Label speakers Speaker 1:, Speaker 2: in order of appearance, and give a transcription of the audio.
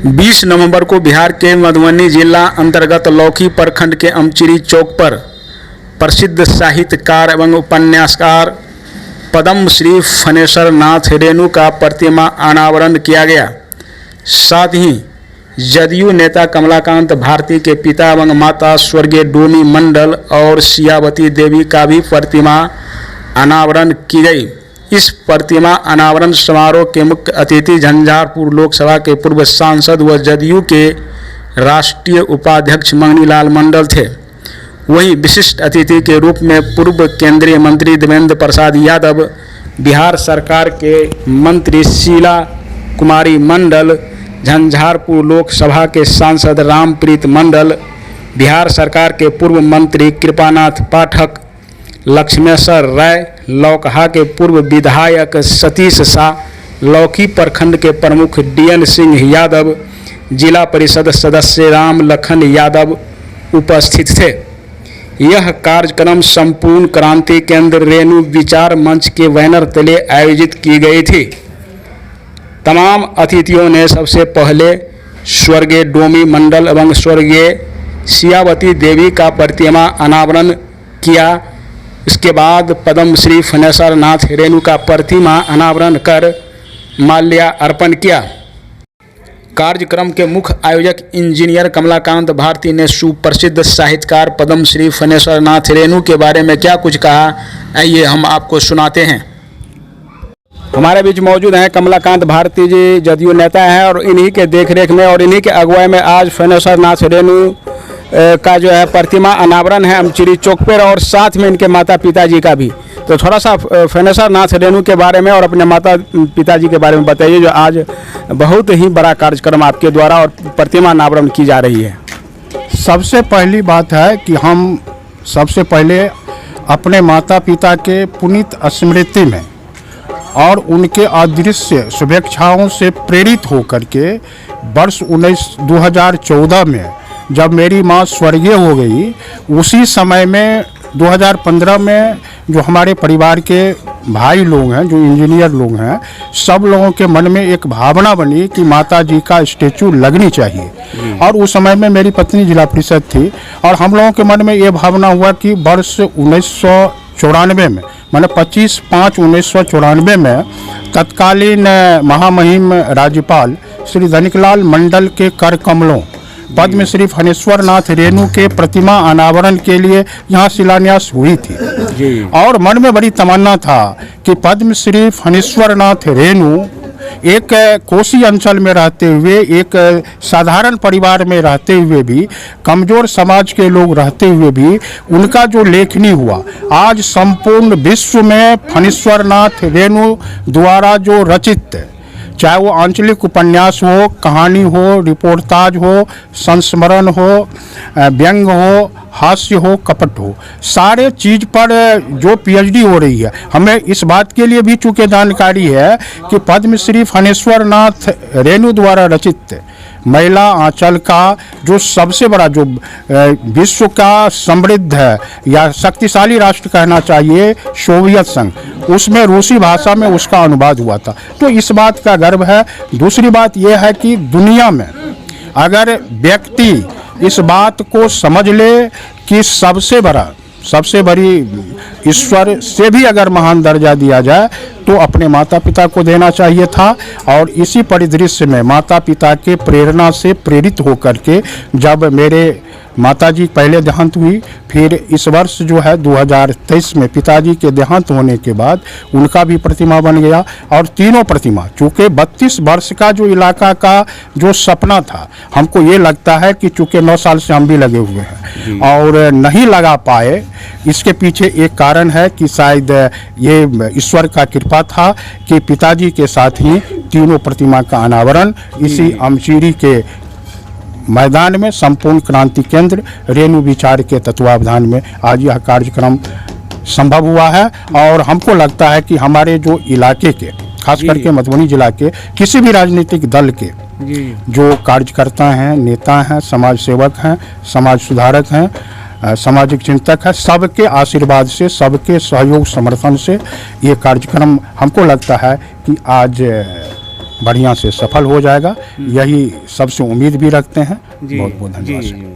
Speaker 1: 20 नवंबर को बिहार के मधुबनी जिला अंतर्गत लौकी प्रखंड के अमचिरी चौक पर प्रसिद्ध साहित्यकार एवं उपन्यासकार पद्मश्री फणेश्वर नाथ रेणु का प्रतिमा अनावरण किया गया। साथ ही जदयू नेता कमलाकांत भारती के पिता एवं माता स्वर्गीय डोमी मंडल और सियावती देवी का भी प्रतिमा अनावरण की गई। इस प्रतिमा अनावरण समारोह के मुख्य अतिथि झंझारपुर लोकसभा के पूर्व सांसद व जदयू के राष्ट्रीय उपाध्यक्ष मंगनीलाल मंडल थे। वहीं विशिष्ट अतिथि के रूप में पूर्व केंद्रीय मंत्री देवेंद्र प्रसाद यादव, बिहार सरकार के मंत्री शीला कुमारी मंडल, झंझारपुर लोकसभा के सांसद रामप्रीत मंडल, बिहार सरकार के पूर्व मंत्री कृपानाथ पाठक, लक्ष्मेश्वर राय, लौकहा के पूर्व विधायक सतीश शाह, लौकी प्रखंड के प्रमुख डीएन सिंह यादव, जिला परिषद सदस्य राम लखन यादव उपस्थित थे। यह कार्यक्रम संपूर्ण क्रांति केंद्र रेणु विचार मंच के बैनर तले आयोजित की गई थी। तमाम अतिथियों ने सबसे पहले स्वर्गीय डोमी मंडल एवं स्वर्गीय सियावती देवी का प्रतिमा अनावरण किया। इसके बाद पद्मश्री फणेश्वर नाथ रेणु का प्रतिमा अनावरण कर माल्यार्पण किया। कार्यक्रम के मुख्य आयोजक इंजीनियर कमलाकांत भारती ने सुप्रसिद्ध साहित्यकार पद्मश्री फणेश्वर नाथ रेणु के बारे में क्या कुछ कहा, आइए हम आपको सुनाते हैं। हमारे बीच मौजूद हैं कमलाकांत भारती जी, जदयू नेता हैं और इन्हीं के देखरेख में और इन्हीं के अगुवाई में आज फणेश्वर नाथ रेणु का जो है प्रतिमा अनावरण है अमचिरी चौक पर, और साथ में इनके माता पिताजी का भी। तो थोड़ा सा फणेश्वर नाथ रेणु के बारे में और अपने माता पिताजी के बारे में बताइए, जो आज बहुत ही बड़ा कार्यक्रम आपके द्वारा और प्रतिमा अनावरण की जा रही है।
Speaker 2: सबसे पहली बात है कि हम सबसे पहले अपने माता पिता के पुनीत स्मृति में और उनके अदृश्य शुभेच्छाओं से प्रेरित होकर के वर्ष 2014 में जब मेरी माँ स्वर्गीय हो गई, उसी समय में 2015 में जो हमारे परिवार के भाई लोग हैं, जो इंजीनियर लोग हैं, सब लोगों के मन में एक भावना बनी कि माता जी का स्टेचू लगनी चाहिए। और उस समय में मेरी पत्नी जिला परिषद थी और हम लोगों के मन में ये भावना हुआ कि वर्ष 1994 में, मैंने 25/5/1994 में तत्कालीन महामहिम राज्यपाल श्री धनिकलाल मंडल के कर कमलों पद्मश्री फणेश्वर नाथ रेणु के प्रतिमा अनावरण के लिए यहाँ शिलान्यास हुई थी। और मन में बड़ी तमन्ना था कि पद्मश्री फणेश्वर नाथ रेणु एक कोसी अंचल में रहते हुए, एक साधारण परिवार में रहते हुए भी, कमजोर समाज के लोग रहते हुए भी, उनका जो लेखनी हुआ आज संपूर्ण विश्व में फणेश्वर नाथ रेणु द्वारा जो रचित, चाहे वो आंचलिक उपन्यास हो, कहानी हो, रिपोर्टाज हो, संस्मरण हो, व्यंग हो, हास्य हो, कपट हो, सारे चीज़ पर जो पीएचडी हो रही है। हमें इस बात के लिए भी चूँकि जानकारी है कि पद्मश्री फणेश्वर नाथ रेणु द्वारा रचित महिला आंचल का जो सबसे बड़ा, जो विश्व का समृद्ध है या शक्तिशाली राष्ट्र कहना चाहिए, सोवियत संघ, उसमें रूसी भाषा में उसका अनुवाद हुआ था। तो इस बात का गर्व है। दूसरी बात यह है कि दुनिया में अगर व्यक्ति इस बात को समझ ले कि सबसे बड़ी ईश्वर से भी अगर महान दर्जा दिया जाए तो अपने माता पिता को देना चाहिए था। और इसी परिदृश्य में माता पिता के प्रेरणा से प्रेरित होकर के जब मेरे माताजी पहले देहांत हुई, फिर इस वर्ष जो है 2023 में पिताजी के देहांत होने के बाद उनका भी प्रतिमा बन गया। और तीनों प्रतिमा, चूँकि 32 वर्ष का जो इलाका का जो सपना था, हमको ये लगता है कि चूँकि 9 साल से हम भी लगे हुए हैं और नहीं लगा पाए, इसके पीछे एक कारण है कि शायद ये ईश्वर का कृपा था कि पिताजी के साथ ही तीनों प्रतिमा का अनावरण इसी अमचिरी के मैदान में संपूर्ण क्रांति केंद्र रेणु विचार के तत्वावधान में आज यह कार्यक्रम संभव हुआ है। और हमको लगता है कि हमारे जो इलाके के, खास करके मधुबनी जिला के किसी भी राजनीतिक दल के जो कार्यकर्ता हैं, नेता हैं, समाज सेवक हैं, समाज सुधारक हैं, सामाजिक चिंतक है, सबके आशीर्वाद से, सबके सहयोग समर्थन से ये कार्यक्रम हमको लगता है कि आज बढ़िया से सफल हो जाएगा, यही सबसे उम्मीद भी रखते हैं।
Speaker 1: जी
Speaker 2: बहुत बहुत धन्यवाद
Speaker 1: जी
Speaker 2: सर।
Speaker 1: जी।